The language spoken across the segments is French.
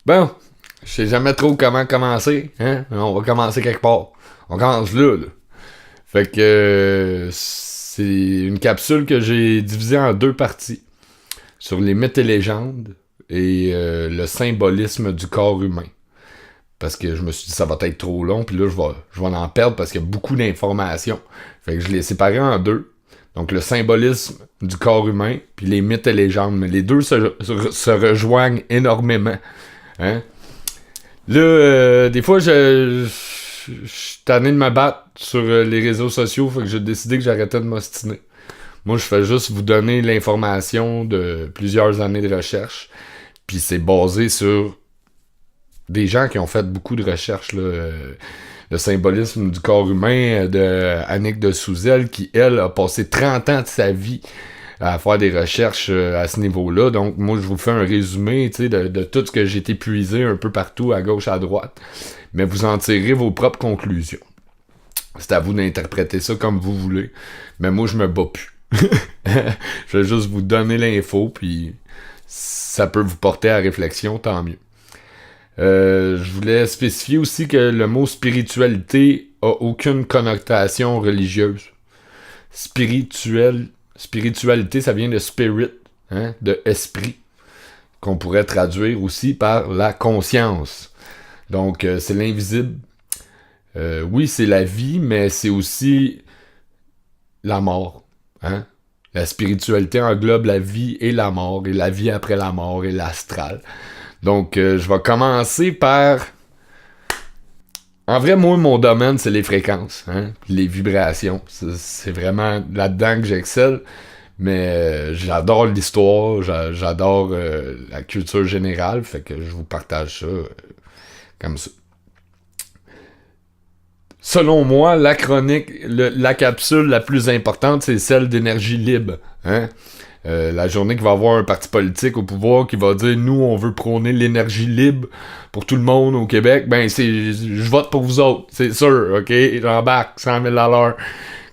Bon, je sais jamais trop comment commencer, hein? On va commencer quelque part. On commence là. Fait que c'est une capsule que j'ai divisée en deux parties. Sur les mythes et légendes et le symbolisme du corps humain. Parce que je me suis dit ça va être trop long, puis là je vais en perdre parce qu'il y a beaucoup d'informations. Fait que je l'ai séparé en deux. Donc le symbolisme du corps humain, puis les mythes et légendes. Mais les deux se rejoignent énormément. Hein? Là, des fois, je suis tanné de me battre sur les réseaux sociaux, fait que j'ai décidé que j'arrêtais de m'ostiner. Moi, je fais juste vous donner l'information de plusieurs années de recherche, puis c'est basé sur des gens qui ont fait beaucoup de recherches, là. Le symbolisme du corps humain de Annick de Souzel, qui, elle, a passé 30 ans de sa vie à faire des recherches à ce niveau-là. Donc, moi, je vous fais un résumé de tout ce que j'ai épuisé un peu partout, à gauche, à droite. Mais vous en tirez vos propres conclusions. C'est à vous d'interpréter ça comme vous voulez. Mais moi, je me bats plus. Je vais juste vous donner l'info, puis ça peut vous porter à réflexion, tant mieux. Je voulais spécifier aussi que le mot spiritualité a aucune connotation religieuse. Spiritualité, ça vient de spirit, hein, de esprit, qu'on pourrait traduire aussi par la conscience. Donc, c'est l'invisible. Oui, c'est la vie, mais c'est aussi la mort. Hein? La spiritualité englobe la vie et la mort, et la vie après la mort, et l'astral. Donc, je vais commencer par... En vrai, moi, mon domaine, c'est les fréquences, hein? Les vibrations. C'est vraiment là-dedans que j'excelle. Mais j'adore l'histoire, j'adore la culture générale, fait que je vous partage ça comme ça. Selon moi, la chronique, la capsule la plus importante, c'est celle d'énergie libre. Hein? La journée qu'il va y avoir un parti politique au pouvoir qui va dire « Nous, on veut prôner l'énergie libre pour tout le monde au Québec », ben je vote pour vous autres, c'est sûr, ok? J'embarque 100 000 $.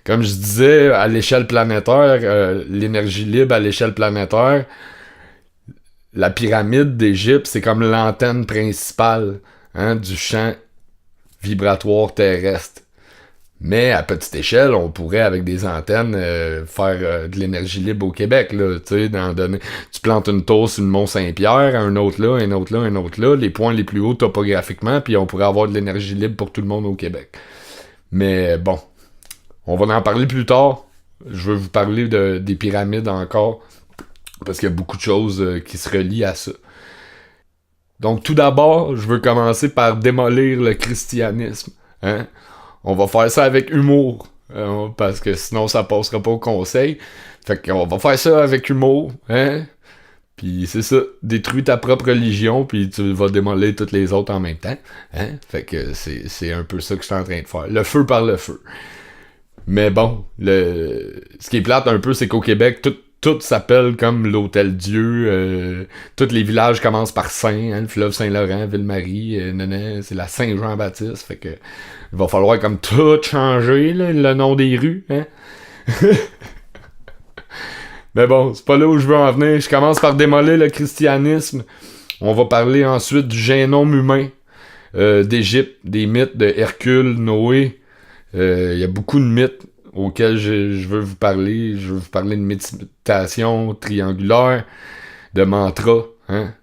Comme je disais, à l'échelle planétaire, l'énergie libre à l'échelle planétaire, la pyramide d'Égypte, c'est comme l'antenne principale, hein, du champ vibratoire terrestre. Mais à petite échelle, on pourrait, avec des antennes, faire de l'énergie libre au Québec. Là, tu plantes une tour sur le Mont-Saint-Pierre, un autre là, un autre là, un autre là, les points les plus hauts topographiquement, puis on pourrait avoir de l'énergie libre pour tout le monde au Québec. Mais bon, on va en parler plus tard. Je veux vous parler des pyramides encore, parce qu'il y a beaucoup de choses qui se relient à ça. Donc tout d'abord, je veux commencer par démolir le christianisme. Hein? On va faire ça avec humour, parce que sinon ça passera pas au conseil. Fait qu'on va faire ça avec humour, hein? Puis c'est ça, détruis ta propre religion, puis tu vas démolir toutes les autres en même temps. Hein? Fait que c'est un peu ça que je suis en train de faire. Le feu par le feu. Mais bon, ce qui est plate un peu, c'est qu'au Québec, tout s'appelle comme l'Hôtel-Dieu. Tous les villages commencent par Saint, hein, le fleuve Saint-Laurent, Ville-Marie, c'est la Saint-Jean-Baptiste. Fait que il va falloir comme tout changer, là, le nom des rues. Hein? Mais bon, c'est pas là où je veux en venir. Je commence par démolir le christianisme. On va parler ensuite du génome humain, d'Égypte, des mythes de Hercule, Noé. Il y a beaucoup de mythes auxquels je veux vous parler. Je veux vous parler de méditation triangulaire, de mantra, hein,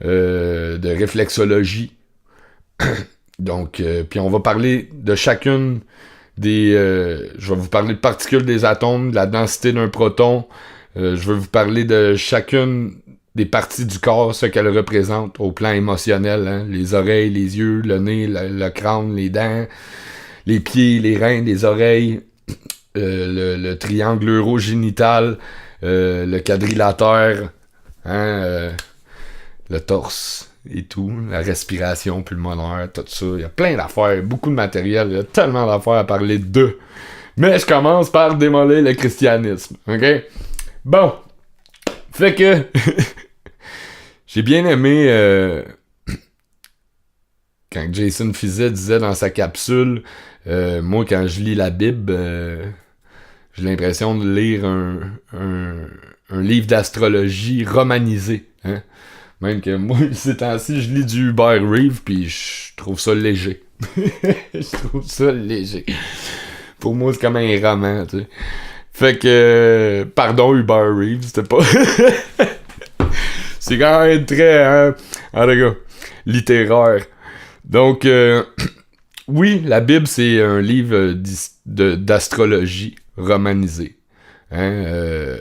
de réflexologie. Donc, puis on va parler de chacune des... je vais vous parler de particules des atomes, de la densité d'un proton. Je vais vous parler de chacune des parties du corps, ce qu'elles représentent au plan émotionnel. Hein, les oreilles, les yeux, le nez, le crâne, les dents, les pieds, les reins, les oreilles, le triangle urogénital, le quadrilatère, hein, le torse et tout, la respiration pulmonaire, tout ça. Il y a plein d'affaires, beaucoup de matériel, il y a tellement d'affaires à parler d'eux. Mais je commence par démolir le christianisme, ok? Bon, fait que j'ai bien aimé quand Jason Fizet disait dans sa capsule, moi quand je lis la Bible, j'ai l'impression de lire un livre d'astrologie romanisé, hein? Même que moi, ces temps-ci, je lis du Hubert Reeves, puis je trouve ça léger. Je trouve ça léger. Pour moi, c'est comme un roman, tu sais. Fait que... pardon, Hubert Reeves, c'était pas... c'est quand même très... Hein, en tout cas, littéraire. Donc, oui, la Bible, c'est un livre d'astrologie romanisé. Hein,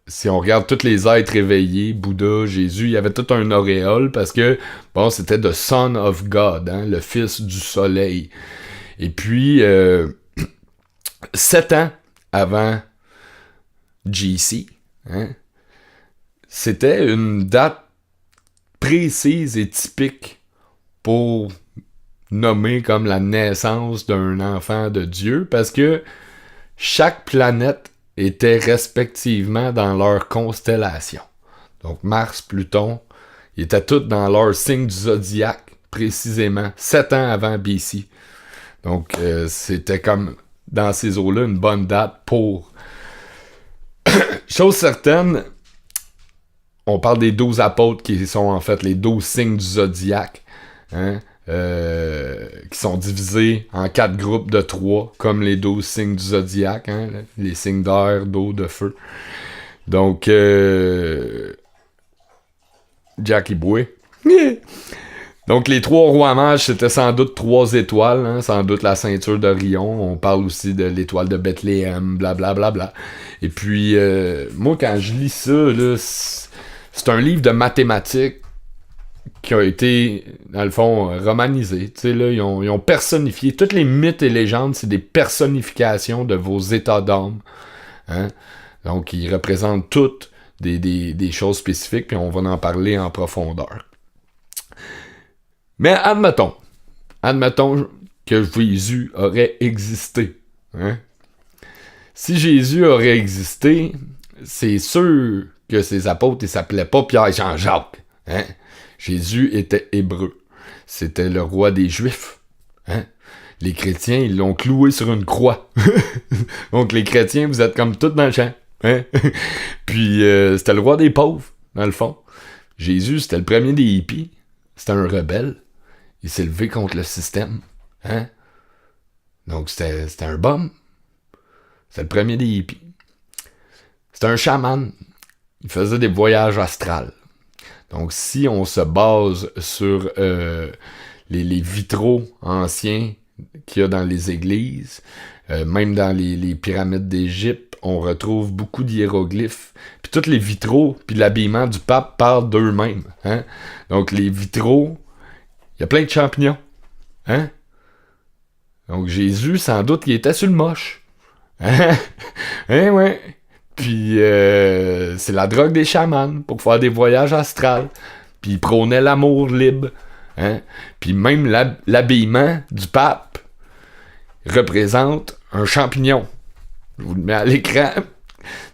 si on regarde tous les êtres éveillés, Bouddha, Jésus, il y avait tout un auréole parce que, bon, c'était the Son of God, hein, le Fils du Soleil. Et puis, 7 ans avant JC, hein, c'était une date précise et typique pour nommer comme la naissance d'un enfant de Dieu, parce que chaque planète était respectivement dans leur constellation. Donc Mars, Pluton, ils étaient tous dans leur signe du zodiaque, précisément, 7 ans avant BC. Donc c'était comme, dans ces eaux-là, une bonne date pour... Chose certaine, on parle des 12 apôtres qui sont en fait les 12 signes du zodiaque, hein, qui sont divisés en 4 groupes de 3, comme les 12 signes du zodiaque, hein, les signes d'air, d'eau, de feu. Donc, Jackie Boy. Donc, les 3 rois mages, c'était sans doute 3 étoiles, hein, sans doute la ceinture d'Orion. On parle aussi de l'étoile de Bethléem, blablabla. Bla, bla, bla. Et puis, moi, quand je lis ça, là, c'est un livre de mathématiques qui a été, dans le fond, romanisé. Tu sais, là, ils ont personnifié. Toutes les mythes et légendes, c'est des personnifications de vos états d'âme. Hein? Donc, ils représentent toutes des choses spécifiques, puis on va en parler en profondeur. Mais admettons que Jésus aurait existé. Hein? Si Jésus aurait existé, c'est sûr que ses apôtres, ils s'appelaient pas Pierre et Jean-Jacques. Hein? Jésus était hébreu. C'était le roi des Juifs. Hein? Les chrétiens, ils l'ont cloué sur une croix. Donc les chrétiens, vous êtes comme tous dans le champ. Hein? Puis c'était le roi des pauvres, dans le fond. Jésus, c'était le premier des hippies. C'était un rebelle. Il s'est levé contre le système. Hein? Donc c'était un bum. C'était le premier des hippies. C'était un chaman. Il faisait des voyages astrales. Donc, si on se base sur les vitraux anciens qu'il y a dans les églises, même dans les pyramides d'Égypte, on retrouve beaucoup d'hiéroglyphes. Puis tous les vitraux, puis l'habillement du pape parlent d'eux-mêmes. Hein? Donc, les vitraux, il y a plein de champignons. Hein? Donc, Jésus, sans doute, il était sur le moche. Hein? Hein, ouais. Puis c'est la drogue des chamans pour faire des voyages astrales. Puis il prônait l'amour libre. Hein? Puis même l'habillement du pape représente un champignon. Je vous le mets à l'écran.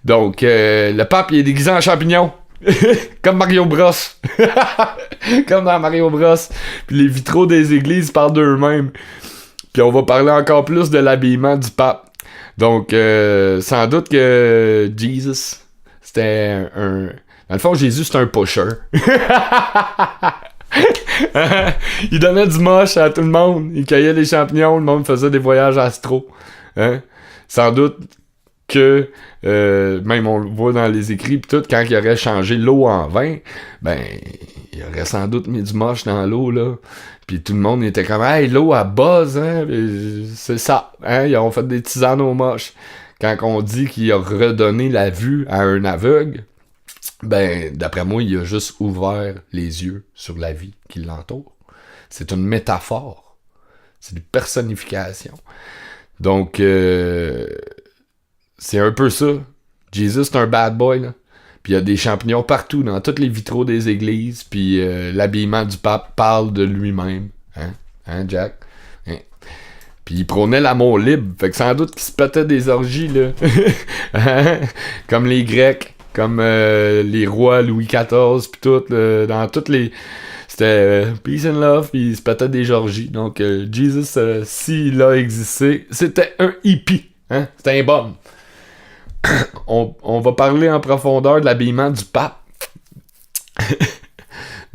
Donc le pape il est déguisé en champignon. Comme Mario Bros. Comme dans Mario Bros. Puis les vitraux des églises parlent d'eux-mêmes. Puis on va parler encore plus de l'habillement du pape. Donc, sans doute que Jesus, c'était un... Dans le fond, Jésus, c'était un pusher. Il donnait du moche à tout le monde. Il cueillait des champignons, le monde faisait des voyages astro. Hein? Sans doute que, même on le voit dans les écrits, pis tout, quand il aurait changé l'eau en vin, ben, il aurait sans doute mis du moche dans l'eau, là. Puis tout le monde était comme « Hey, l'eau, elle buzz, hein? » C'est ça, hein? Ils ont fait des tisanes aux moches. Quand on dit qu'il a redonné la vue à un aveugle, ben, d'après moi, il a juste ouvert les yeux sur la vie qui l'entoure. C'est une métaphore. C'est une personnification. Donc, c'est un peu ça. Jesus, c'est un bad boy, là. Puis il y a des champignons partout, dans tous les vitraux des églises. Puis l'habillement du pape parle de lui-même. Hein? Hein, Jack? Hein? Puis il prônait l'amour libre. Fait que sans doute qu'il se pétait des orgies, là. Hein? Comme les Grecs. Comme les rois Louis XIV. Puis tout. Dans toutes les... C'était peace and love. Puis il se pétait des orgies. Donc Jesus, s'il a existé, c'était un hippie. Hein? C'était un bum. On va parler en profondeur de l'habillement du pape.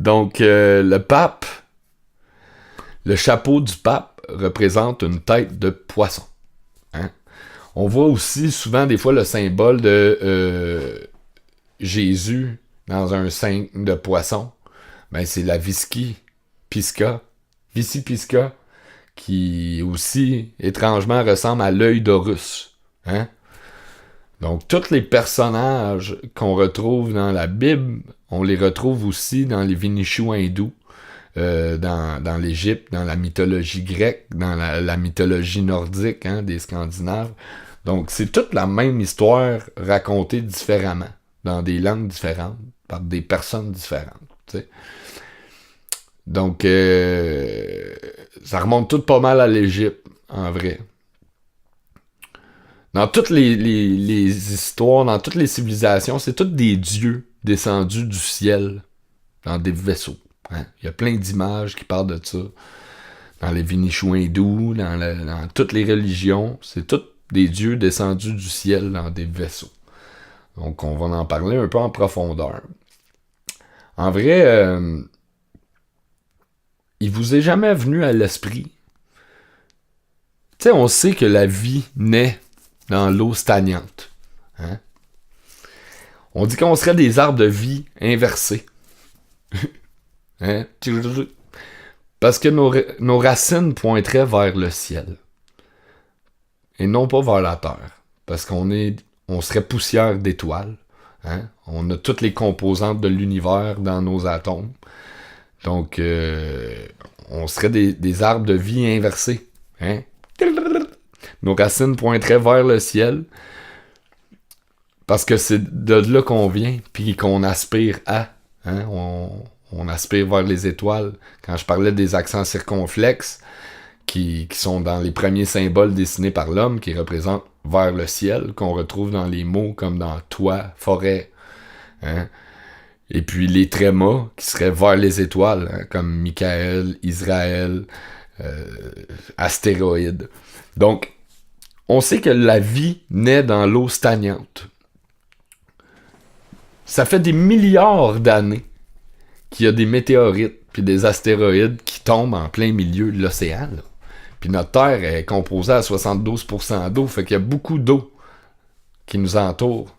Donc, le chapeau du pape représente une tête de poisson. Hein? On voit aussi souvent des fois le symbole de Jésus dans un sein de poisson. Ben, c'est la Vici Pisca, qui aussi, étrangement, ressemble à l'œil d'Horus. Hein? Donc, tous les personnages qu'on retrouve dans la Bible, on les retrouve aussi dans les Vinishu hindous, dans l'Égypte, dans la mythologie grecque, dans la mythologie nordique, hein, des Scandinaves. Donc, c'est toute la même histoire racontée différemment, dans des langues différentes, par des personnes différentes. T'sais. Donc, ça remonte tout pas mal à l'Égypte, en vrai. Dans toutes les histoires, dans toutes les civilisations, c'est tous des dieux descendus du ciel dans des vaisseaux. Hein? Il y a plein d'images qui parlent de ça. Dans les Vinishu hindous, dans toutes les religions, c'est tous des dieux descendus du ciel dans des vaisseaux. Donc, on va en parler un peu en profondeur. En vrai, il vous est jamais venu à l'esprit. Tu sais, on sait que la vie naît dans l'eau stagnante. Hein? On dit qu'on serait des arbres de vie inversés. Hein? Parce que nos racines pointeraient vers le ciel. Et non pas vers la terre. Parce qu'on serait poussière d'étoiles. Hein? On a toutes les composantes de l'univers dans nos atomes. Donc, on serait des arbres de vie inversés. Hein? Nos racines pointeraient vers le ciel. Parce que c'est de là qu'on vient, puis qu'on aspire à. Hein? On aspire vers les étoiles. Quand je parlais des accents circonflexes, qui sont dans les premiers symboles dessinés par l'homme, qui représentent vers le ciel, qu'on retrouve dans les mots comme dans toit, forêt. Hein? Et puis les trémas, qui seraient vers les étoiles, hein, comme Michael, Israël, astéroïdes. Donc, on sait que la vie naît dans l'eau stagnante. Ça fait des milliards d'années qu'il y a des météorites puis des astéroïdes qui tombent en plein milieu de l'océan. Là. Puis notre Terre est composée à 72% d'eau, fait qu'il y a beaucoup d'eau qui nous entoure.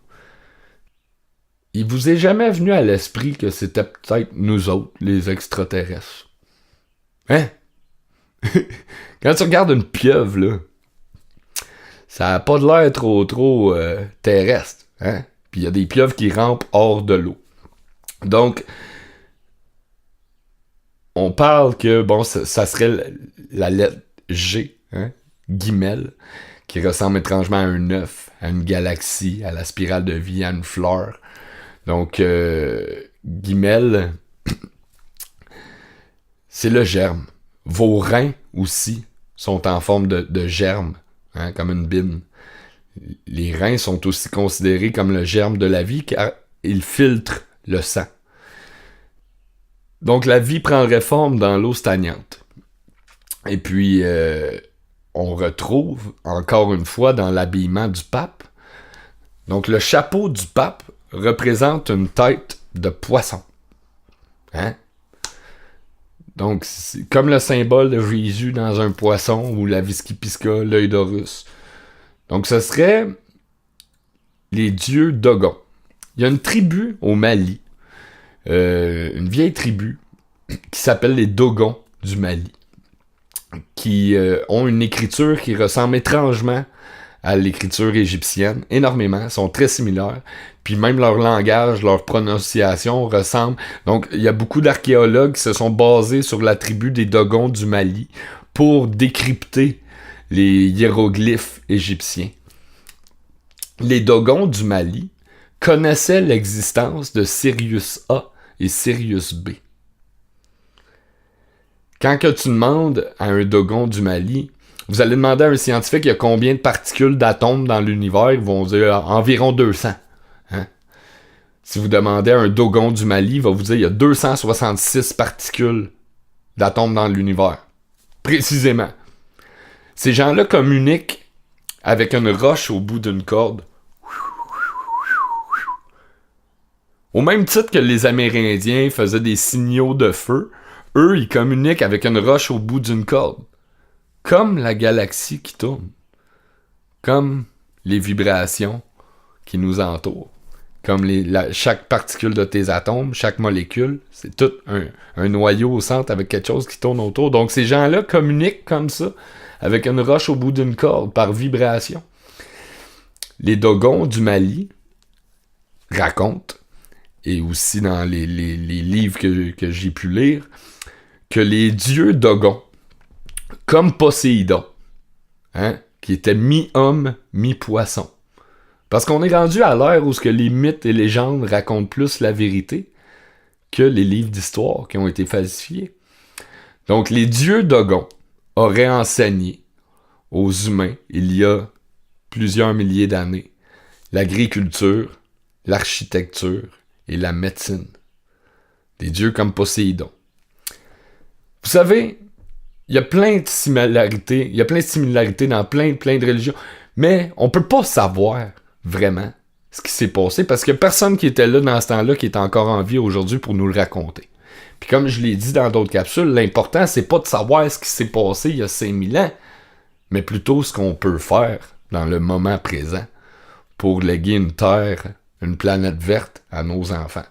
Il vous est jamais venu à l'esprit que c'était peut-être nous autres, les extraterrestres? Hein? Quand tu regardes une pieuvre, là, ça a pas de l'air trop terrestre. Hein? Puis il y a des pieuvres qui rampent hors de l'eau. Donc, on parle que, bon, ça serait la lettre G, hein? Guimel, qui ressemble étrangement à un œuf, à une galaxie, à la spirale de vie, à une fleur. Donc, Guimel, c'est le germe. Vos reins aussi sont en forme de germe, hein, comme une bine. Les reins sont aussi considérés comme le germe de la vie car ils filtrent le sang. Donc la vie prendrait forme dans l'eau stagnante. Et puis, on retrouve, encore une fois, dans l'habillement du pape. Donc le chapeau du pape représente une tête de poisson. Hein? Donc, c'est comme le symbole de Jésus dans un poisson ou la Vici Pisca, l'œil d'Horus. Donc, ce serait les dieux Dogons. Il y a une tribu au Mali, une vieille tribu, qui s'appelle les Dogons du Mali, qui ont une écriture qui ressemble étrangement à l'écriture égyptienne, énormément, sont très similaires, puis même leur langage, leur prononciation ressemble. Donc, il y a beaucoup d'archéologues qui se sont basés sur la tribu des Dogons du Mali pour décrypter les hiéroglyphes égyptiens. Les Dogons du Mali connaissaient l'existence de Sirius A et Sirius B. Quand que tu demandes à un Dogon du Mali, vous allez demander à un scientifique il y a combien de particules d'atomes dans l'univers, ils vont dire environ 200. Hein? Si vous demandez à un Dogon du Mali, il va vous dire il y a 266 particules d'atomes dans l'univers. Précisément. Ces gens-là communiquent avec une roche au bout d'une corde. Au même titre que les Amérindiens faisaient des signaux de feu, eux, ils communiquent avec une roche au bout d'une corde. Comme la galaxie qui tourne. Comme les vibrations qui nous entourent. Comme chaque particule de tes atomes, chaque molécule, c'est tout un noyau au centre avec quelque chose qui tourne autour. Donc ces gens-là communiquent comme ça, avec une roche au bout d'une corde, par vibration. Les Dogons du Mali racontent, et aussi dans les livres que j'ai pu lire, que les dieux Dogons, comme Poséidon, qui était mi-homme, mi-poisson. Parce qu'on est rendu à l'ère où ce que les mythes et légendes racontent plus la vérité que les livres d'histoire qui ont été falsifiés. Donc les dieux Dogons auraient enseigné aux humains, il y a plusieurs milliers d'années, l'agriculture, l'architecture et la médecine. Des dieux comme Poséidon. Vous savez, il y a plein de similarités, dans plein de religions, mais on peut pas savoir vraiment ce qui s'est passé parce que personne qui était là dans ce temps-là qui est encore en vie aujourd'hui pour nous le raconter. Puis comme je l'ai dit dans d'autres capsules, l'important c'est pas de savoir ce qui s'est passé il y a 5000 ans, mais plutôt ce qu'on peut faire dans le moment présent pour léguer une terre, une planète verte à nos enfants.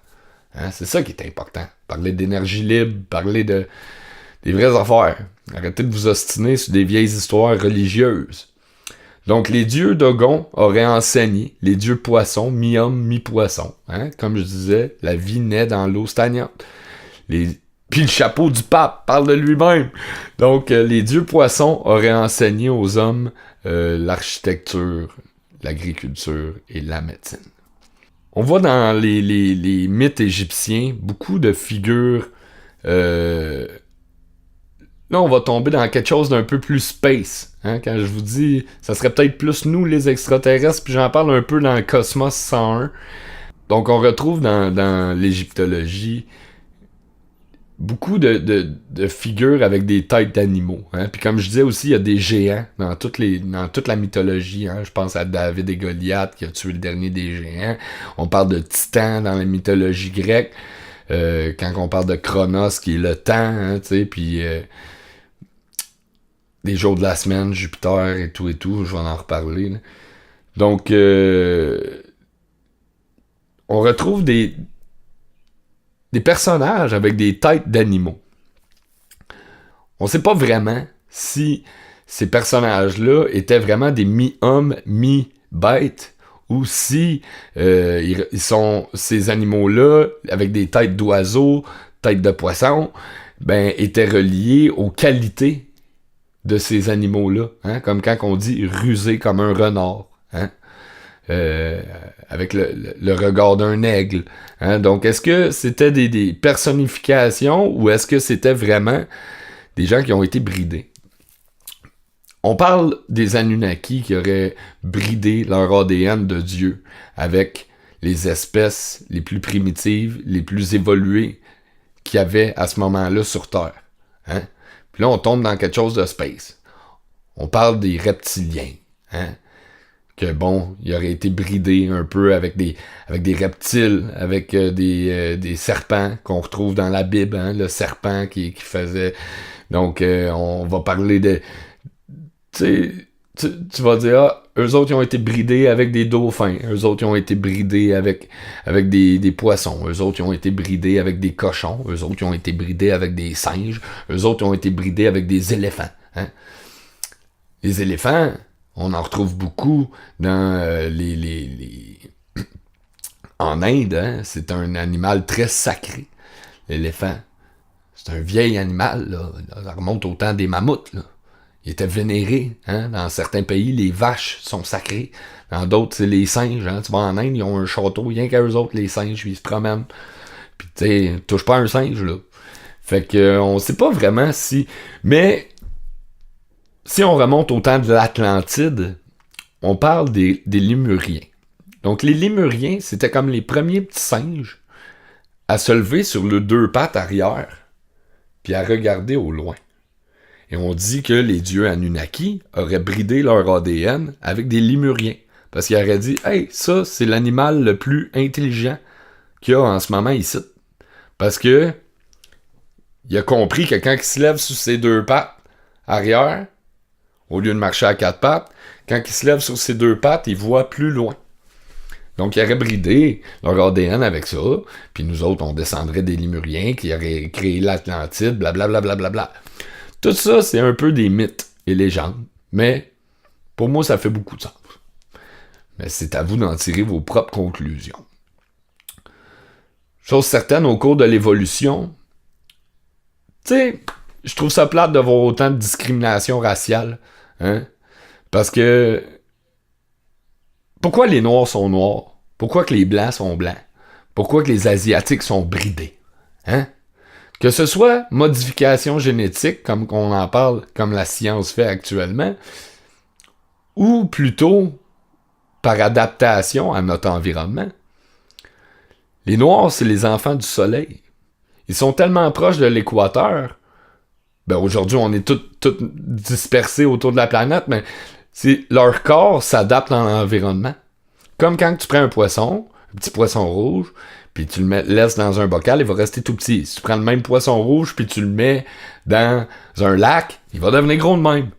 C'est ça qui est important. Parler d'énergie libre, parler des vraies affaires. Arrêtez de vous ostiner sur des vieilles histoires religieuses. Donc, les dieux Dogons auraient enseigné, les dieux poissons, mi-homme, mi-poisson. Comme je disais, la vie naît dans l'eau stagnante. Puis le chapeau du pape parle de lui-même. Donc, les dieux poissons auraient enseigné aux hommes l'architecture, l'agriculture et la médecine. On voit dans les mythes égyptiens beaucoup de figures... Là, on va tomber dans quelque chose d'un peu plus space. Quand je vous dis, ça serait peut-être plus nous, les extraterrestres, puis j'en parle un peu dans Cosmos 101. Donc, on retrouve dans l'égyptologie beaucoup de figures avec des têtes d'animaux. Puis comme je disais aussi, il y a des géants dans toute la mythologie. Je pense à David et Goliath qui a tué le dernier des géants. On parle de Titan dans la mythologie grecque. Quand on parle de Chronos qui est le temps, puis... les jours de la semaine, Jupiter et tout, je vais en reparler. Là. Donc, on retrouve des personnages avec des têtes d'animaux. On ne sait pas vraiment si ces personnages-là étaient vraiment des mi-hommes, mi-bêtes, ou si ils sont ces animaux-là, avec des têtes d'oiseaux, têtes de poissons, étaient reliés aux qualités de ces animaux-là, comme quand on dit rusé comme un renard, avec le regard d'un aigle. Donc, est-ce que c'était des personnifications ou est-ce que c'était vraiment des gens qui ont été bridés? On parle des Anunnaki qui auraient bridé leur ADN de Dieu avec les espèces les plus primitives, les plus évoluées qu'il y avait à ce moment-là sur Terre. Puis là, on tombe dans quelque chose de space. On parle des reptiliens. Que bon, il aurait été bridé un peu avec des reptiles, avec des serpents qu'on retrouve dans la Bible. Le serpent qui faisait... Donc, on va parler de... Tu vas dire, eux autres, ils ont été bridés avec des dauphins. Eux autres, ils ont été bridés avec des poissons. Eux autres, ils ont été bridés avec des cochons. Eux autres, ils ont été bridés avec des singes. Eux autres, ils ont été bridés avec des éléphants. Les éléphants, on en retrouve beaucoup dans en Inde. C'est un animal très sacré, l'éléphant. C'est un vieil animal, là. Ça remonte au temps des mammouths, là. Il était vénéré. Dans certains pays, les vaches sont sacrées. Dans d'autres, c'est les singes. Tu vas en Inde, ils ont un château, rien qu'à eux autres, les singes, ils se promènent. Puis, tu sais, touche pas un singe, là. Fait que, on sait pas vraiment si... Mais, si on remonte au temps de l'Atlantide, on parle des Lémuriens. Donc, les Lémuriens, c'était comme les premiers petits singes à se lever sur les deux pattes arrière, puis à regarder au loin. Et on dit que les dieux Anunnaki auraient bridé leur ADN avec des Lémuriens. Parce qu'ils auraient dit, hey, ça, c'est l'animal le plus intelligent qu'il y a en ce moment ici. Parce que il a compris que quand il se lève sur ses deux pattes arrière, au lieu de marcher à quatre pattes, quand il se lève sur ses deux pattes, il voit plus loin. Donc, il aurait bridé leur ADN avec ça, puis nous autres, on descendrait des Lémuriens qui auraient créé l'Atlantide, blablabla. Bla, bla, bla. Tout ça, c'est un peu des mythes et légendes, mais pour moi, ça fait beaucoup de sens. Mais c'est à vous d'en tirer vos propres conclusions. Chose certaine, au cours de l'évolution, tu sais, je trouve ça plate de voir autant de discrimination raciale, hein? Parce que pourquoi les Noirs sont noirs? Pourquoi que les Blancs sont blancs? Pourquoi que les Asiatiques sont bridés? Hein? Que ce soit modification génétique, comme on en parle, comme la science fait actuellement, ou plutôt par adaptation à notre environnement. Les Noirs, c'est les enfants du soleil. Ils sont tellement proches de l'équateur. Ben aujourd'hui, on est tous dispersés autour de la planète, mais leur corps s'adapte dans l'environnement. Comme quand tu prends un petit poisson rouge, puis tu le laisses dans un bocal, il va rester tout petit. Si tu prends le même poisson rouge, puis tu le mets dans un lac, il va devenir gros de même.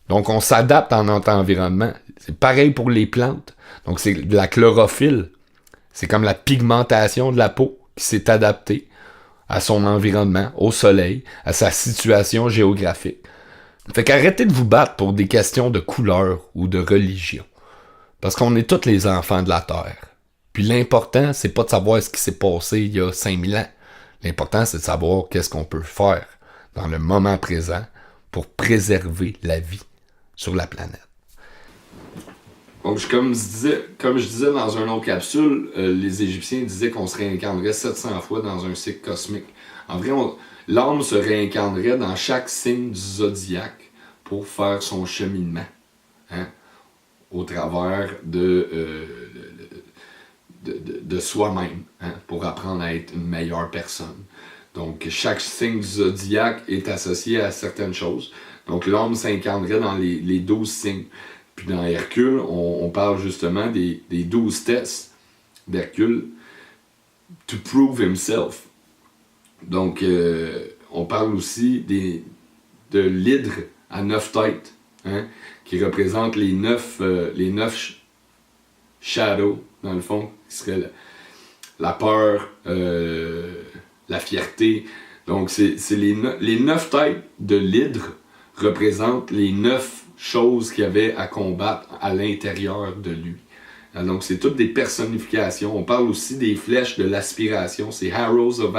Donc, on s'adapte à notre environnement. C'est pareil pour les plantes. Donc, c'est de la chlorophylle. C'est comme la pigmentation de la peau qui s'est adaptée à son environnement, au soleil, à sa situation géographique. Fait qu'arrêtez de vous battre pour des questions de couleur ou de religion. Parce qu'on est tous les enfants de la Terre. Puis l'important, c'est pas de savoir ce qui s'est passé il y a 5000 ans. L'important, c'est de savoir qu'est-ce qu'on peut faire dans le moment présent pour préserver la vie sur la planète. Donc, comme je disais dans une autre capsule, les Égyptiens disaient qu'on se réincarnerait 700 fois dans un cycle cosmique. En vrai, l'âme se réincarnerait dans chaque signe du zodiaque pour faire son cheminement, hein, au travers de soi-même, hein, pour apprendre à être une meilleure personne. Donc, chaque signe du zodiaque est associé à certaines choses. Donc, l'homme s'incarnerait dans les 12 signes. Puis dans Hercule, on parle justement des 12 tests d'Hercule to prove himself. Donc, on parle aussi de l'hydre à 9 têtes, hein, qui représente les 9 shadows, dans le fond, qui serait la peur, la fierté. Donc, c'est les 9 têtes de l'hydre représentent les 9 choses qu'il y avait à combattre à l'intérieur de lui. Donc, c'est toutes des personnifications. On parle aussi des flèches de l'aspiration. C'est Arrows of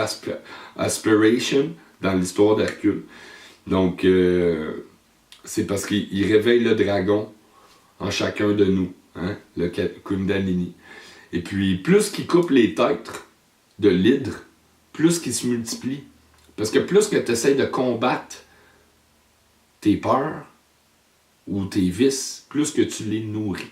Aspiration dans l'histoire d'Hercule. Donc, c'est parce qu'il réveille le dragon en chacun de nous, hein, le Kundalini. Et puis, plus qu'il coupe les têtes de l'hydre, plus qu'il se multiplie. Parce que plus que tu essaies de combattre tes peurs ou tes vices, plus que tu les nourris.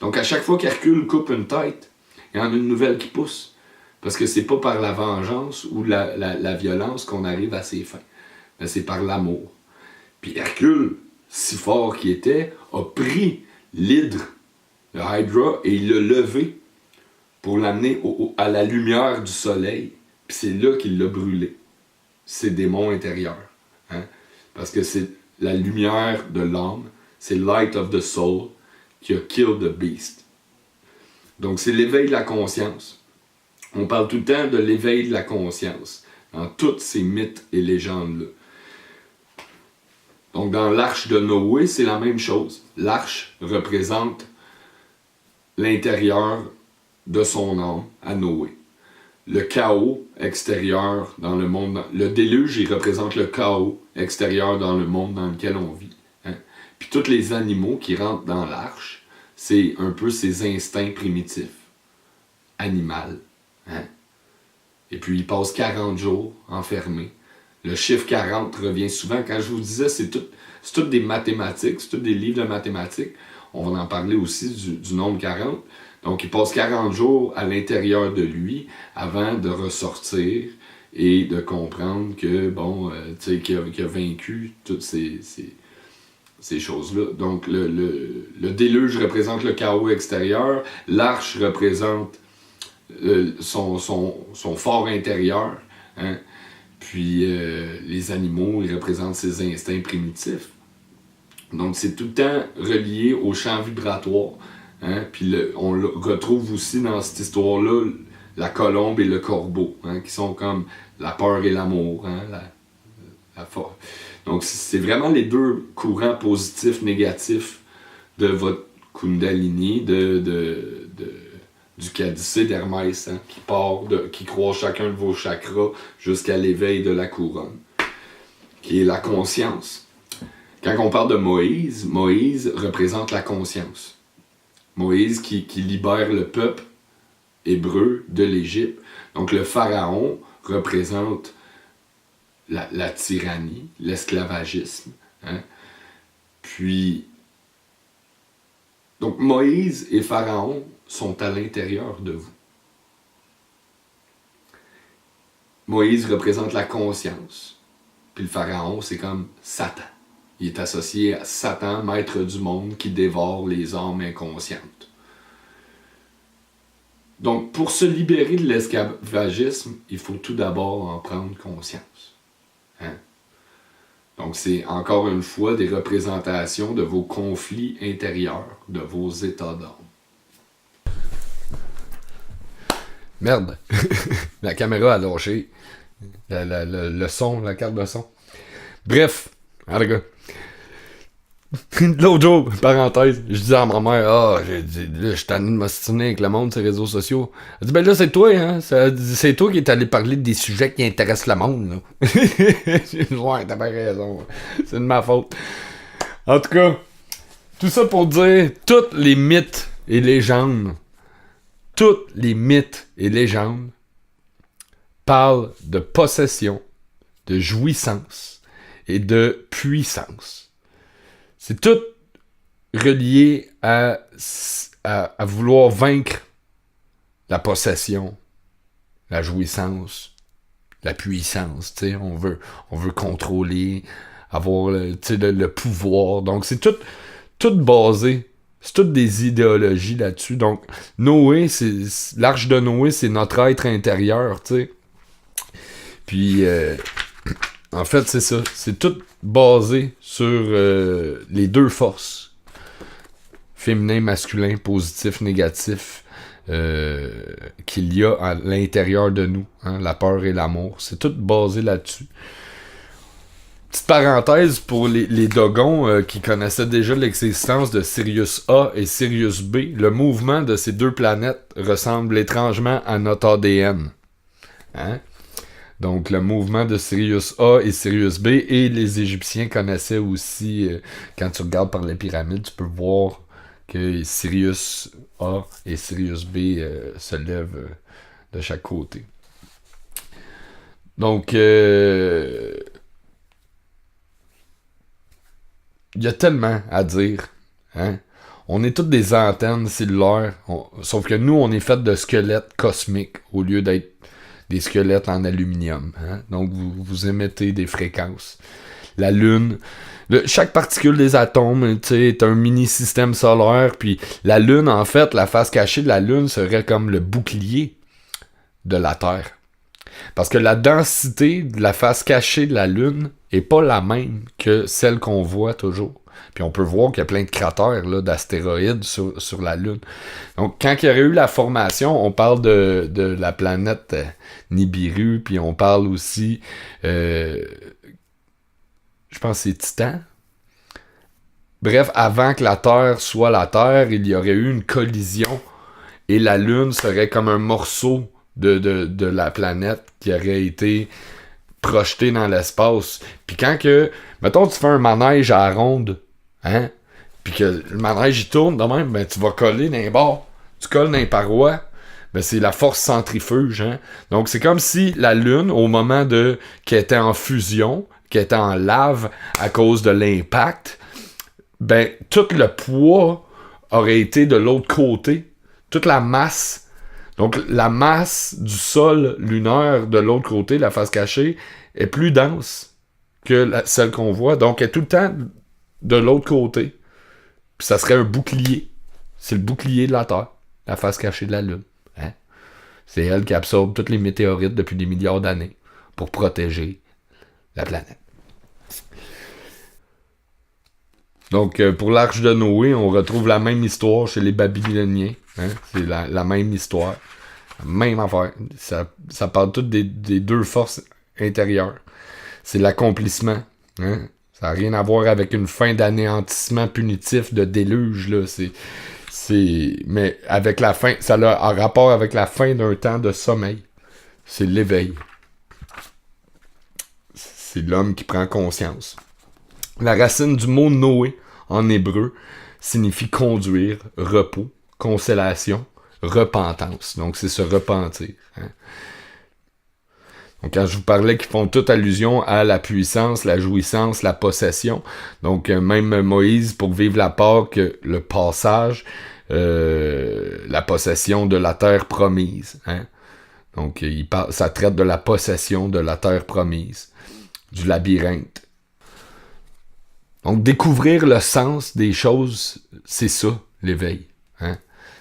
Donc, à chaque fois qu'Hercule coupe une tête, il y en a une nouvelle qui pousse. Parce que c'est pas par la vengeance ou la violence qu'on arrive à ses fins. Mais c'est par l'amour. Puis Hercule, si fort qu'il était, a pris l'hydre, le Hydra, et il l'a levé pour l'amener à la lumière du soleil. Puis c'est là qu'il l'a brûlé. Ses démons intérieurs. Hein? Parce que c'est la lumière de l'âme, c'est light of the soul qui a killed the beast. Donc c'est l'éveil de la conscience. On parle tout le temps de l'éveil de la conscience dans tous ces mythes et légendes-là. Donc dans l'arche de Noé, c'est la même chose. L'arche représente l'intérieur de son âme à Noé. Le chaos extérieur dans le monde... Le déluge, il représente le chaos extérieur dans le monde dans lequel on vit. Hein? Puis tous les animaux qui rentrent dans l'arche, c'est un peu ces instincts primitifs, animal. Hein? Et puis ils passent 40 jours enfermés. Le chiffre 40 revient souvent. Quand je vous disais, c'est tout des mathématiques, c'est tout des livres de mathématiques. On va en parler aussi du nombre 40. Donc, il passe 40 jours à l'intérieur de lui avant de ressortir et de comprendre que, bon, tu sais, qu'il a vaincu toutes ces choses-là. Donc, le déluge représente le chaos extérieur. L'arche représente son fort intérieur. Hein? Puis les animaux, ils représentent ses instincts primitifs. Donc c'est tout le temps relié au champ vibratoire. Hein? Puis on le retrouve aussi dans cette histoire-là la colombe et le corbeau, hein? Qui sont comme la peur et l'amour. Hein? Donc c'est vraiment les deux courants positifs, négatifs de votre Kundalini, du caducée d'Hermès, hein, qui croise chacun de vos chakras jusqu'à l'éveil de la couronne, qui est la conscience. Quand on parle de Moïse, Moïse représente la conscience. Moïse qui libère le peuple hébreu de l'Égypte. Donc le pharaon représente la tyrannie, l'esclavagisme. Hein. Puis, donc Moïse et Pharaon sont à l'intérieur de vous. Moïse représente la conscience. Puis le pharaon, c'est comme Satan. Il est associé à Satan, maître du monde, qui dévore les âmes inconscientes. Donc, pour se libérer de l'esclavagisme, il faut tout d'abord en prendre conscience. Hein? Donc, c'est encore une fois des représentations de vos conflits intérieurs, de vos états d'âme. Merde! La caméra a lâché. Le son, la carte de son. Bref, en tout cas. L'autre jour, parenthèse, je disais à ma mère, je suis tanné de m'ostiner avec le monde sur les réseaux sociaux. Elle dit, ben là, c'est toi, hein, c'est toi qui es allé parler des sujets qui intéressent le monde, là. Ouais, t'as bien raison, c'est de ma faute. En tout cas, tout ça pour dire, toutes les mythes et légendes parlent de possession, de jouissance et de puissance. C'est tout relié à vouloir vaincre la possession, la jouissance, la puissance. T'sais, on veut contrôler, avoir le pouvoir. Donc c'est tout basé. C'est toutes des idéologies là-dessus. Donc Noé, l'arche de Noé, c'est notre être intérieur. T'sais. Puis en fait, c'est ça. C'est tout basé sur les deux forces. Féminin, masculin, positif, négatif, qu'il y a à l'intérieur de nous. Hein, la peur et l'amour. C'est tout basé là-dessus. Petite parenthèse pour les Dogons qui connaissaient déjà l'existence de Sirius A et Sirius B. Le mouvement de ces deux planètes ressemble étrangement à notre ADN. Hein? Donc, le mouvement de Sirius A et Sirius B, et les Égyptiens connaissaient aussi, quand tu regardes par les pyramides, tu peux voir que Sirius A et Sirius B se lèvent de chaque côté. Donc, il y a tellement à dire. Hein? On est toutes des antennes cellulaires, sauf que nous, on est fait de squelettes cosmiques au lieu d'être des squelettes en aluminium. Hein? Donc, vous émettez des fréquences. La Lune, chaque particule des atomes est un mini-système solaire. Puis la Lune, en fait, la face cachée de la Lune serait comme le bouclier de la Terre. Parce que la densité de la face cachée de la Lune est pas la même que celle qu'on voit toujours. Puis on peut voir qu'il y a plein de cratères là, d'astéroïdes sur la Lune. Donc, quand il y aurait eu la formation, on parle de la planète Nibiru, puis on parle aussi, je pense que c'est Titan. Bref, avant que la Terre soit la Terre, il y aurait eu une collision, et la Lune serait comme un morceau de la planète qui aurait été projeté dans l'espace. Puis quand que, mettons, tu fais un manège à la ronde, hein, puis que le manège il tourne de même, ben tu vas coller dans les bords. Tu colles dans les parois, ben c'est la force centrifuge, hein. Donc c'est comme si la Lune, au moment qu'elle était en fusion, qu'elle était en lave à cause de l'impact, ben tout le poids aurait été de l'autre côté. Toute la masse. Donc, la masse du sol lunaire de l'autre côté, la face cachée, est plus dense que celle qu'on voit. Donc, elle est tout le temps de l'autre côté. Puis ça serait un bouclier. C'est le bouclier de la Terre, la face cachée de la Lune. Hein? C'est elle qui absorbe toutes les météorites depuis des milliards d'années pour protéger la planète. Donc, pour l'Arche de Noé, on retrouve la même histoire chez les Babyloniens. Hein? C'est la même histoire. Même affaire. Ça parle toutes des deux forces intérieures. C'est l'accomplissement. Hein? Ça n'a rien à voir avec une fin d'anéantissement punitif de déluge. Là. Mais avec la fin, ça a un rapport avec la fin d'un temps de sommeil. C'est l'éveil. C'est l'homme qui prend conscience. La racine du mot Noé, en hébreu, signifie conduire, repos, consolation, repentance. Donc, c'est se repentir. Hein? Donc, quand je vous parlais qu'ils font toute allusion à la puissance, la jouissance, la possession. Donc, même Moïse, pour vivre la Pâque, le passage, la possession de la terre promise. Hein? Donc, ça traite de la possession de la terre promise, du labyrinthe. Donc, découvrir le sens des choses, c'est ça, l'éveil. Hein?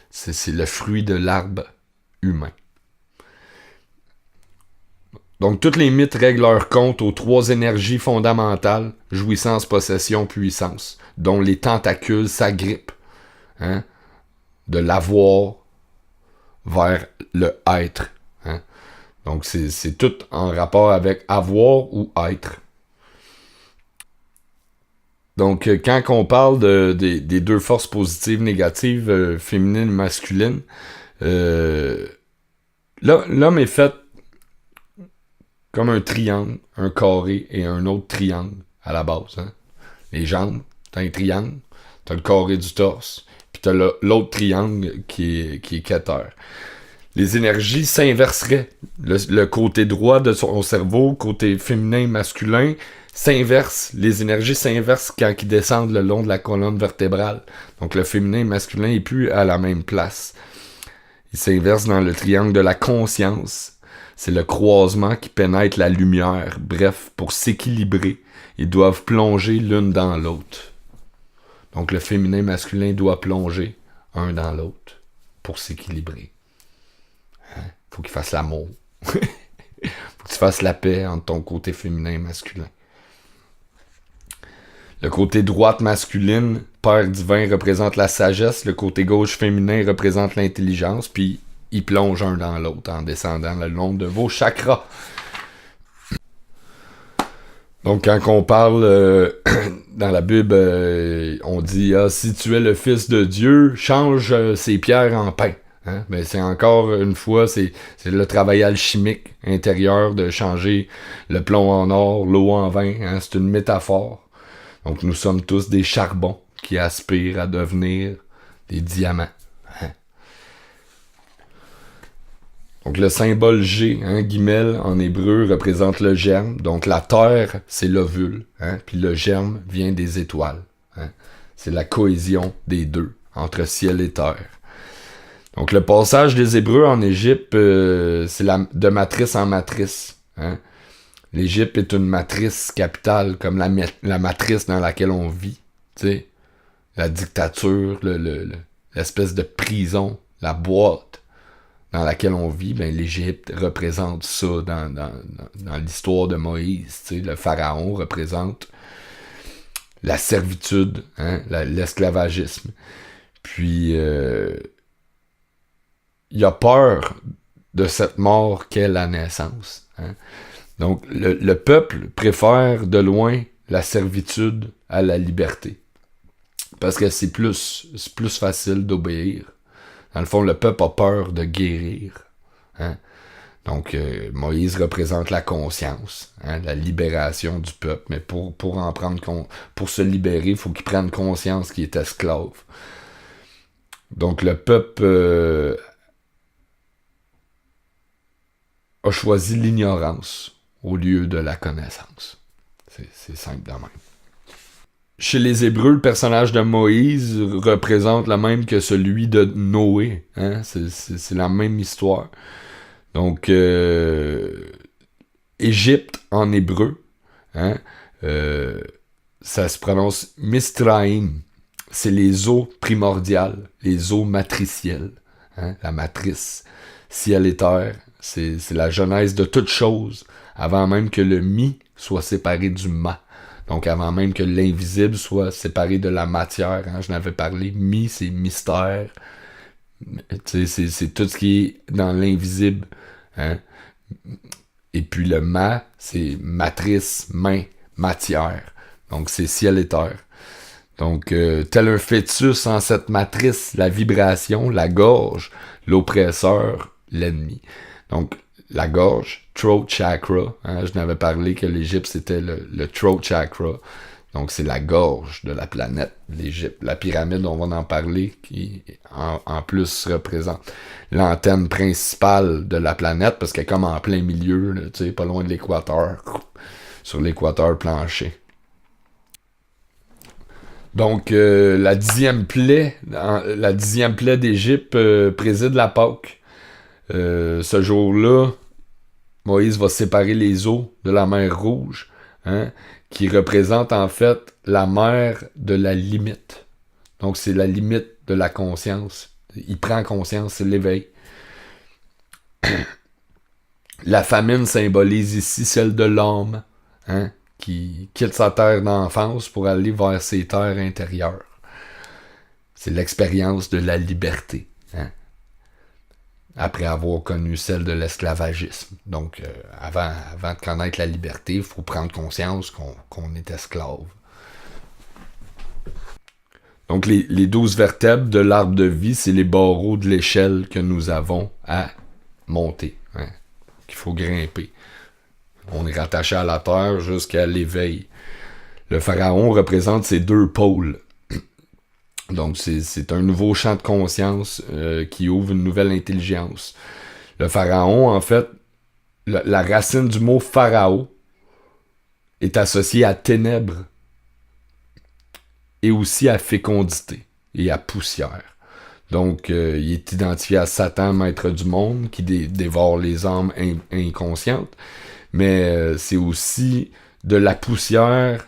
C'est le fruit de l'arbre humain. Donc, tous les mythes règlent leur compte aux trois énergies fondamentales, jouissance, possession, puissance, dont les tentacules s'agrippent, hein, de l'avoir vers le être. Hein. Donc, c'est tout en rapport avec avoir ou être. Donc, quand on parle des deux forces positives, négatives, féminines, masculines, l'homme est fait comme un triangle, un carré et un autre triangle à la base. Hein? Les jambes, t'as un triangle, t'as le carré du torse, puis t'as l'autre triangle qui est quêteur. Les énergies s'inverseraient. Le côté droit de son cerveau, côté féminin et masculin, s'inverse. Les énergies s'inversent quand ils descendent le long de la colonne vertébrale. Donc le féminin et le masculin n'est plus à la même place. Ils s'inversent dans le triangle de la conscience. C'est le croisement qui pénètre la lumière. Bref, pour s'équilibrer, ils doivent plonger l'une dans l'autre. Donc le féminin et le masculin doivent plonger un dans l'autre pour s'équilibrer. Hein? Faut qu'ils fassent l'amour. Faut que tu fasses la paix entre ton côté féminin et masculin. Le côté droite masculine, père divin, représente la sagesse. Le côté gauche féminin représente l'intelligence. Puis ils plongent un dans l'autre en descendant le long de vos chakras. Donc quand on parle dans la Bible, on dit si tu es le Fils de Dieu, change ces pierres en pain. Hein? Mais c'est encore une fois, c'est le travail alchimique intérieur de changer le plomb en or, l'eau en vin. Hein? C'est une métaphore. Donc nous sommes tous des charbons qui aspirent à devenir des diamants. Hein? Donc le symbole G, hein, guimel en hébreu, représente le germe. Donc la terre, c'est l'ovule. Hein? Puis le germe vient des étoiles. Hein? C'est la cohésion des deux, entre ciel et terre. Donc le passage des Hébreux en Égypte, c'est de matrice en matrice. Hein? L'Égypte est une matrice capitale, comme la matrice dans laquelle on vit. T'sais? La dictature, l'espèce de prison, la boîte dans laquelle on vit, ben, l'Égypte représente ça dans l'histoire de Moïse. T'sais? Le pharaon représente la servitude, hein? L'esclavagisme. Puis, il a peur de cette mort qu'est la naissance. Hein? Donc, le peuple préfère de loin la servitude à la liberté. Parce que c'est plus facile d'obéir. Dans le fond, le peuple a peur de guérir. Hein? Donc, Moïse représente la conscience, hein, la libération du peuple. Mais pour se libérer, il faut qu'il prenne conscience qu'il est esclave. Donc, le peuple a choisi l'ignorance au lieu de la connaissance. C'est simple de même. Chez les Hébreux, le personnage de Moïse représente le même que celui de Noé. Hein? C'est la même histoire. Donc, Égypte en hébreu, hein? Ça se prononce Misraïm. C'est les eaux primordiales, les eaux matricielles. hein, la matrice, ciel et terre, c'est la genèse de toute chose, avant même que le mi soit séparé du ma. Donc avant même que l'invisible soit séparé de la matière, hein, je n'avais parlé, mi c'est mystère, c'est tout ce qui est dans l'invisible, hein. Et puis le ma, c'est matrice, main, matière. Donc c'est ciel et terre. Donc tel un fœtus en cette matrice, la vibration, la gorge, l'oppresseur, l'ennemi. Donc la gorge, throat chakra, hein, je n'avais parlé que l'Égypte c'était le throat chakra. Donc c'est la gorge de la planète, l'Égypte. La pyramide, on va en parler, qui en plus représente l'antenne principale de la planète, parce qu'elle est comme en plein milieu, là, tu sais, pas loin de l'équateur, sur l'équateur plancher. Donc la dixième plaie d'Égypte préside la Pâque. Ce jour-là, Moïse va séparer les eaux de la mer Rouge, hein, qui représente en fait la mer de la limite. Donc c'est la limite de la conscience. Il prend conscience, c'est l'éveil. La famine symbolise ici celle de l'homme, hein, qui quitte sa terre d'enfance pour aller vers ses terres intérieures. C'est l'expérience de la liberté, hein, après avoir connu celle de l'esclavagisme. Donc, avant de connaître la liberté, il faut prendre conscience qu'on est esclave. Donc, les 12 vertèbres de l'arbre de vie, c'est les barreaux de l'échelle que nous avons à monter, hein, qu'il faut grimper. On est rattaché à la terre jusqu'à l'éveil. Le pharaon représente ces deux pôles. Donc, c'est un nouveau champ de conscience qui ouvre une nouvelle intelligence. Le pharaon, en fait, la racine du mot pharaon est associée à ténèbres et aussi à fécondité et à poussière. Donc, il est identifié à Satan, maître du monde, qui dévore les âmes inconscientes. Mais c'est aussi de la poussière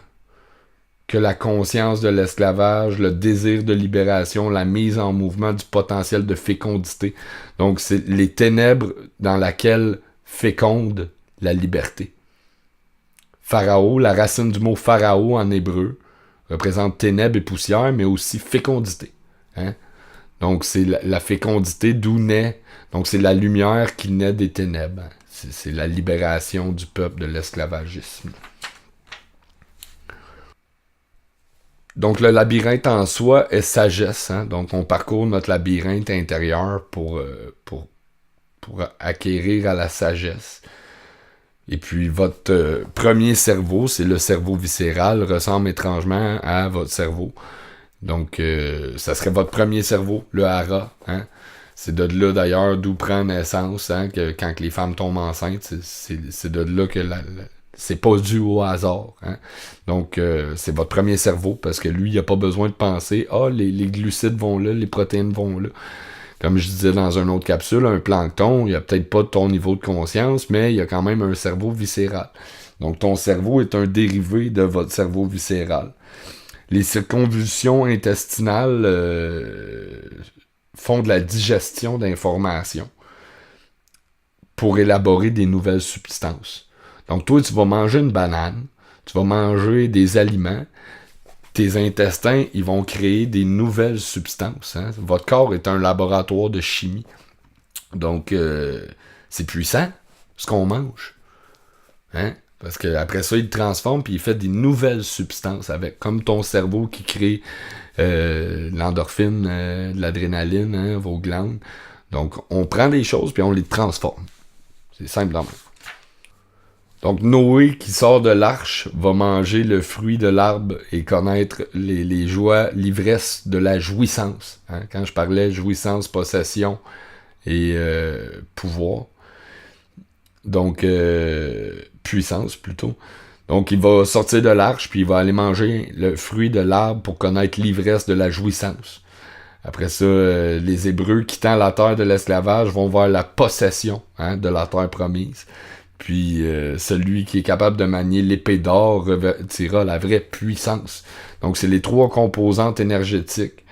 que la conscience de l'esclavage, le désir de libération, la mise en mouvement du potentiel de fécondité. Donc, c'est les ténèbres dans lesquelles féconde la liberté. Pharaon, la racine du mot pharaon en hébreu, représente ténèbres et poussière, mais aussi fécondité. Hein? Donc, c'est la fécondité d'où naît. Donc, c'est la lumière qui naît des ténèbres. Hein? C'est la libération du peuple de l'esclavagisme. Donc, le labyrinthe en soi est sagesse. Hein? Donc, on parcourt notre labyrinthe intérieur pour acquérir à la sagesse. Et puis, votre premier cerveau, c'est le cerveau viscéral, ressemble étrangement à votre cerveau. Donc, ça serait votre premier cerveau, le hara. Hein? C'est de là, d'ailleurs, d'où prend naissance, hein, que quand les femmes tombent enceintes, c'est de là que c'est pas dû au hasard. Hein? Donc, c'est votre premier cerveau, parce que lui, il n'a pas besoin de penser « Ah, les glucides vont là, les protéines vont là. » Comme je disais dans une autre capsule, un plancton, il a peut-être pas ton niveau de conscience, mais il a quand même un cerveau viscéral. Donc, ton cerveau est un dérivé de votre cerveau viscéral. Les circonvolutions intestinales font de la digestion d'informations pour élaborer des nouvelles substances. Donc, toi, tu vas manger une banane, tu vas manger des aliments, tes intestins, ils vont créer des nouvelles substances. Hein? Votre corps est un laboratoire de chimie. Donc, c'est puissant, ce qu'on mange. Hein? Parce qu'après ça, il transforme puis il fait des nouvelles substances avec, comme ton cerveau qui crée l'endorphine, de l'adrénaline, hein, vos glandes. Donc, on prend des choses puis on les transforme. C'est simple dans le même. Donc, Noé, qui sort de l'arche, va manger le fruit de l'arbre et connaître les joies, l'ivresse de la jouissance. Hein? Quand je parlais jouissance, possession et pouvoir. Donc, puissance plutôt. Donc, il va sortir de l'arche, puis il va aller manger le fruit de l'arbre pour connaître l'ivresse de la jouissance. Après ça, les Hébreux, quittant la terre de l'esclavage, vont vers la possession, hein, de la terre promise. Puis, celui qui est capable de manier l'épée d'or revêtira la vraie puissance. Donc, c'est les trois composantes énergétiques.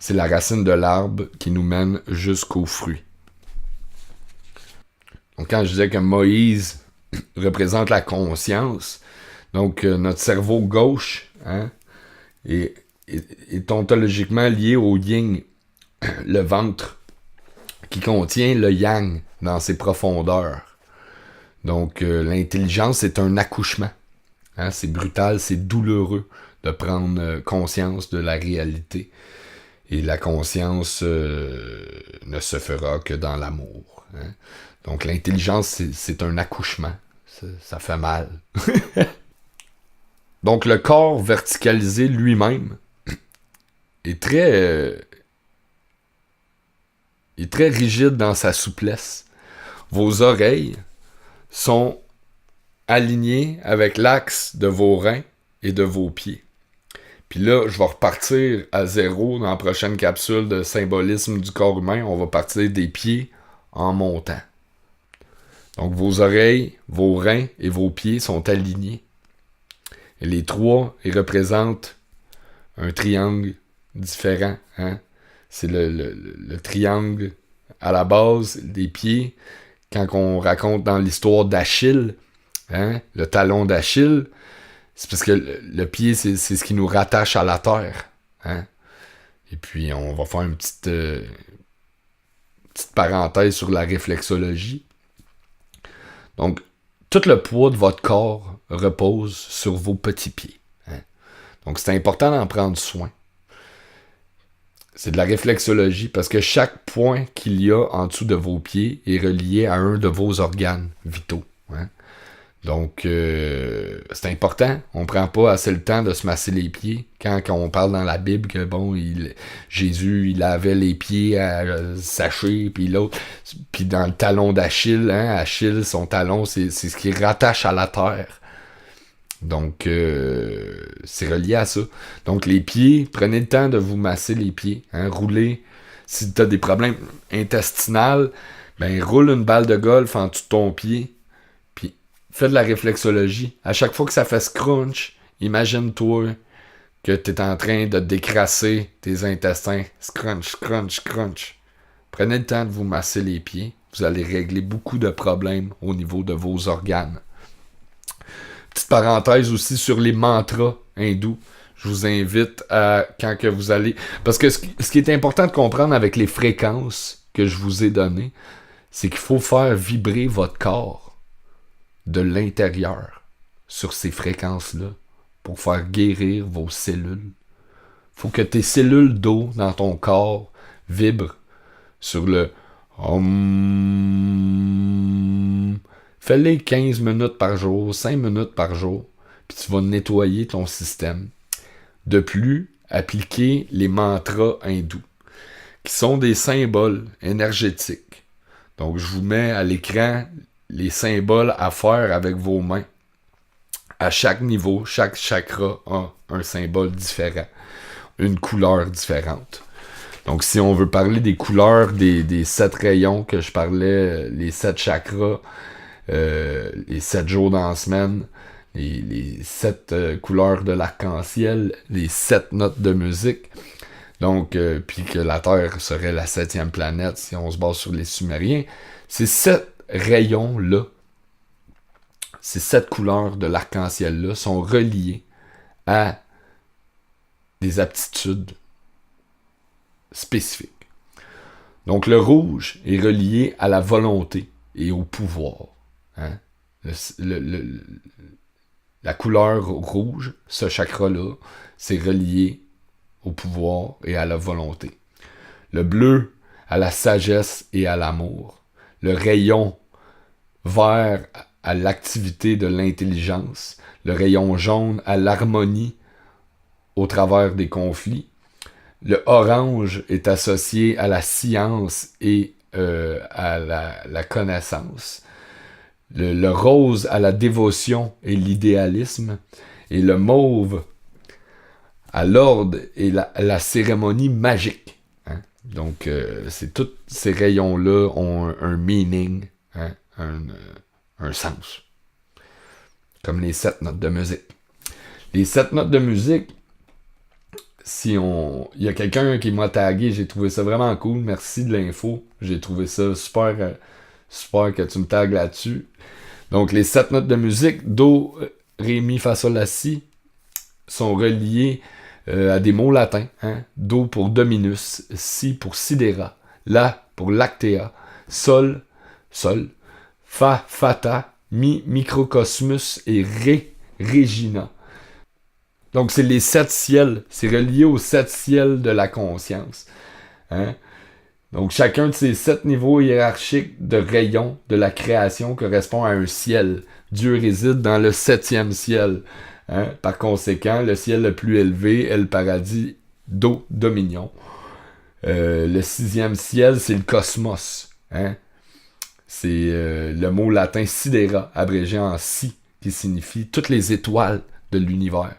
c'est la racine de l'arbre qui nous mène jusqu'au fruit. Donc quand je disais que Moïse représente la conscience, donc notre cerveau gauche est ontologiquement lié au yin, le ventre, qui contient le yang dans ses profondeurs. Donc l'intelligence est un accouchement. C'est brutal, c'est douloureux de prendre conscience de la réalité. Et la conscience ne se fera que dans l'amour. Donc l'intelligence, c'est un accouchement. Ça fait mal. Donc le corps verticalisé lui-même est très rigide dans sa souplesse. Vos oreilles sont alignées avec l'axe de vos reins et de vos pieds. Puis là, je vais repartir à zéro dans la prochaine capsule de symbolisme du corps humain. On va partir des pieds en montant. Donc vos oreilles, vos reins et vos pieds sont alignés. Et les trois, ils représentent un triangle différent. C'est le triangle à la base des pieds. Quand on raconte dans l'histoire d'Achille, le talon d'Achille, c'est parce que le pied, c'est ce qui nous rattache à la terre. Et puis, on va faire une petite parenthèse sur la réflexologie. Donc, tout le poids de votre corps repose sur vos petits pieds. Donc, c'est important d'en prendre soin. C'est de la réflexologie parce que chaque point qu'il y a en dessous de vos pieds est relié à un de vos organes vitaux. Donc, c'est important. On ne prend pas assez le temps de se masser les pieds. Quand on parle dans la Bible que, Jésus, il lavait les pieds à sacher, puis l'autre. Puis dans le talon d'Achille, Achille, son talon, c'est ce qui rattache à la terre. Donc, c'est relié à ça. Donc, les pieds, prenez le temps de vous masser les pieds. Roulez. Si tu as des problèmes intestinaux, roule une balle de golf en dessous de ton pied. Puis, fais de la réflexologie. À chaque fois que ça fait scrunch, imagine-toi que tu es en train de décrasser tes intestins. Scrunch, scrunch, scrunch. Prenez le temps de vous masser les pieds. Vous allez régler beaucoup de problèmes au niveau de vos organes. Petite parenthèse aussi sur les mantras hindous. Je vous invite à, quand que vous allez... Parce que ce qui est important de comprendre avec les fréquences que je vous ai données, c'est qu'il faut faire vibrer votre corps de l'intérieur sur ces fréquences-là pour faire guérir vos cellules. Il faut que tes cellules d'eau dans ton corps vibrent sur le Om. Fais-les 15 minutes par jour, 5 minutes par jour, puis tu vas nettoyer ton système. De plus, appliquez les mantras hindous, qui sont des symboles énergétiques. Donc, je vous mets à l'écran les symboles à faire avec vos mains. À chaque niveau, chaque chakra a un symbole différent, une couleur différente. Donc, si on veut parler des couleurs des 7 rayons que je parlais, les 7 chakras, les 7 jours dans la semaine, les 7 couleurs de l'arc-en-ciel, les 7 notes de musique. Donc, puis que la Terre serait la 7e planète si on se base sur les Sumériens. Ces 7 rayons-là, ces 7 couleurs de l'arc-en-ciel-là sont reliés à des aptitudes spécifiques. Donc, le rouge est relié à la volonté et au pouvoir. La couleur rouge, ce chakra-là, c'est relié au pouvoir et à la volonté. Le bleu, à la sagesse et à l'amour. Le rayon vert, à l'activité de l'intelligence. Le rayon jaune, à l'harmonie au travers des conflits. Le orange est associé à la science et à la connaissance. Le rose à la dévotion et l'idéalisme. Et le mauve à l'ordre et la cérémonie magique. Donc, c'est tous ces rayons-là ont un meaning, un sens. Comme les 7 notes de musique. Les 7 notes de musique, Il y a quelqu'un qui m'a tagué, j'ai trouvé ça vraiment cool. Merci de l'info. J'ai trouvé ça super, super que tu me tagues là-dessus. Donc, les 7 notes de musique, Do, Ré, Mi, Fa, Sol, La, Si, sont reliées à des mots latins. Hein? Do pour Dominus, Si pour Sidera, La pour Lactea, Sol, Sol, Fa, Fata, Mi, Microcosmus et Ré, Regina. Donc, c'est les 7 ciels. C'est relié aux 7 ciels de la conscience. Hein? Donc, chacun de ces 7 niveaux hiérarchiques de rayons de la création correspond à un ciel. Dieu réside dans le 7e ciel. Hein? Par conséquent, le ciel le plus élevé est le paradis Do Dominion. Le 6e ciel, c'est le cosmos. Hein? C'est le mot latin sidera, abrégé en si, qui signifie toutes les étoiles de l'univers.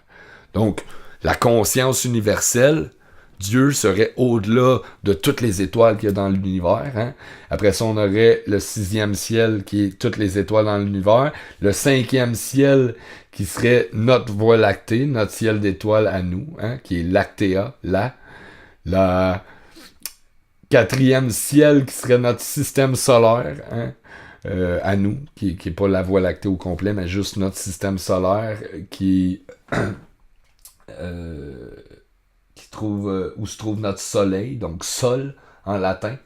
Donc, la conscience universelle, Dieu serait au-delà de toutes les étoiles qu'il y a dans l'univers. Hein? Après ça, on aurait le 6e ciel qui est toutes les étoiles dans l'univers. Le 5e ciel qui serait notre voie lactée, notre ciel d'étoiles à nous, hein? Qui est Lactea, la 4e ciel qui serait notre système solaire, hein? À nous, qui est pas la voie lactée au complet, mais juste notre système solaire qui où se trouve notre soleil, donc Sol en latin.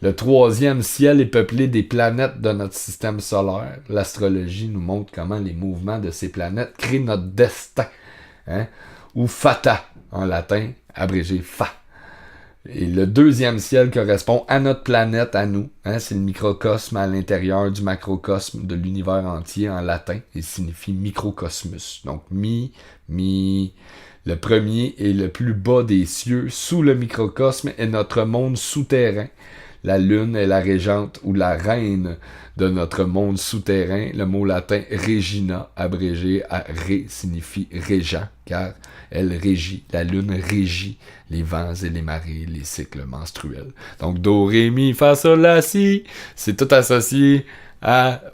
Le 3e ciel est peuplé des planètes de notre système solaire. L'astrologie nous montre comment les mouvements de ces planètes créent notre destin. Hein? Ou Fata en latin, abrégé Fa. Et le 2e ciel correspond à notre planète, à nous. Hein? C'est le microcosme à l'intérieur du macrocosme de l'univers entier en latin. Il signifie microcosmus. Donc le premier et le plus bas des cieux, sous le microcosme, est notre monde souterrain. La lune est la régente ou la reine de notre monde souterrain. Le mot latin Regina, abrégé à Ré, signifie régent, car elle régit, la lune régit les vents et les marées, les cycles menstruels. Donc Do, Ré, Mi, Fa, Sol, La, Si, c'est tout associé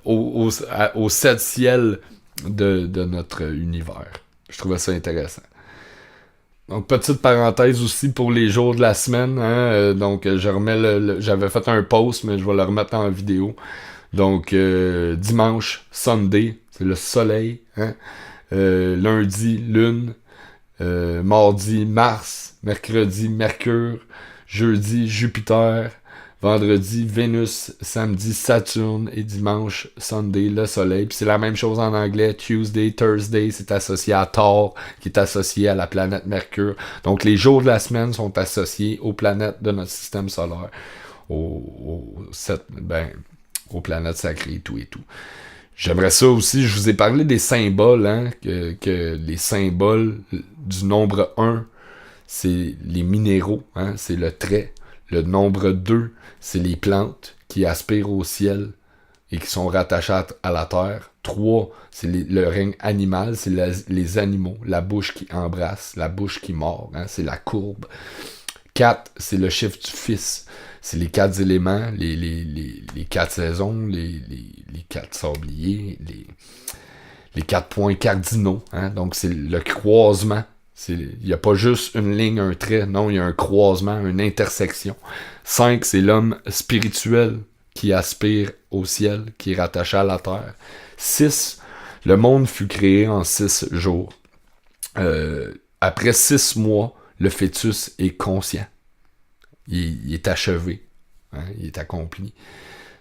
aux 7 ciels de notre univers. Je trouvais ça intéressant. Donc, petite parenthèse aussi pour les jours de la semaine. Hein, donc, je remets j'avais fait un post, mais je vais le remettre en vidéo. Donc, dimanche, Sunday, c'est le soleil. Hein, lundi, lune. Mardi, Mars. Mercredi, Mercure. Jeudi, Jupiter. Vendredi, Vénus. Samedi, Saturne. Et dimanche, Sunday, le soleil. Puis c'est la même chose en anglais. Tuesday, Thursday, c'est associé à Thor, qui est associé à la planète Mercure. Donc les jours de la semaine sont associés aux planètes de notre système solaire. Aux planètes sacrées et tout et tout. J'aimerais ça aussi, je vous ai parlé des symboles, hein, que les symboles du nombre 1, c'est les minéraux, hein, c'est le trait. Le nombre 2, c'est les plantes qui aspirent au ciel et qui sont rattachées à la terre. 3, c'est le règne animal, c'est les animaux, la bouche qui embrasse, la bouche qui mord, hein, c'est la courbe. 4, c'est le chiffre du fils. C'est les 4 éléments, les 4 saisons, les 4 sabliers, les 4 points cardinaux. Hein? Donc, c'est le croisement. Il n'y a pas juste une ligne, un trait. Non, il y a un croisement, une intersection. 5, c'est l'homme spirituel qui aspire au ciel, qui est rattaché à la terre. 6, le monde fut créé en 6 jours. Après 6 mois, le fœtus est conscient. Il est achevé. Hein? Il est accompli.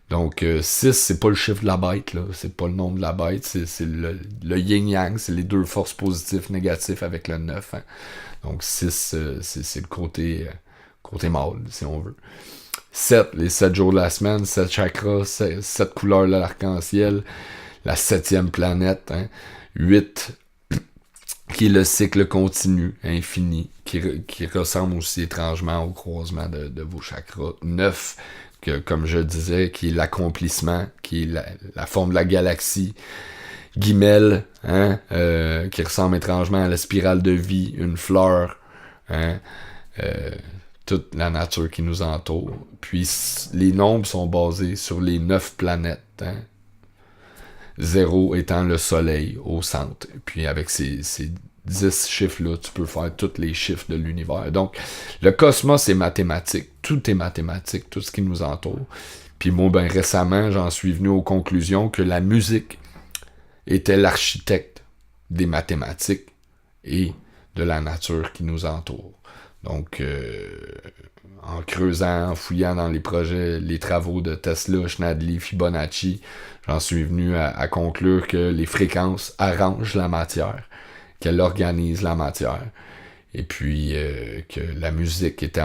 Donc, 6, c'est pas le chiffre de la bête, là. C'est pas le nombre de la bête. C'est le yin-yang. C'est les deux forces positives, négatives avec le 9. Hein? Donc, 6, c'est le côté mâle, si on veut. 7, les 7 jours de la semaine, 7 chakras, 7 couleurs de l'arc-en-ciel, la 7e planète. Hein? 8, qui est le cycle continu, infini, qui ressemble aussi étrangement au croisement de vos chakras. 9, que, comme je disais, qui est l'accomplissement, qui est la forme de la galaxie. Guimel, hein, qui ressemble étrangement à la spirale de vie, une fleur, hein, toute la nature qui nous entoure. Puis les nombres sont basés sur les 9 planètes, hein. 0 étant le soleil au centre. Puis avec ses 10 chiffres-là, tu peux faire tous les chiffres de l'univers. Donc, le cosmos est mathématique. Tout est mathématique, tout ce qui nous entoure. Puis moi, ben récemment, j'en suis venu aux conclusions que la musique était l'architecte des mathématiques et de la nature qui nous entoure. Donc, en creusant, en fouillant dans les projets, les travaux de Tesla, Schnadli, Fibonacci, j'en suis venu à conclure que les fréquences arrangent la matière, qu'elles organisent la matière, et puis que la musique était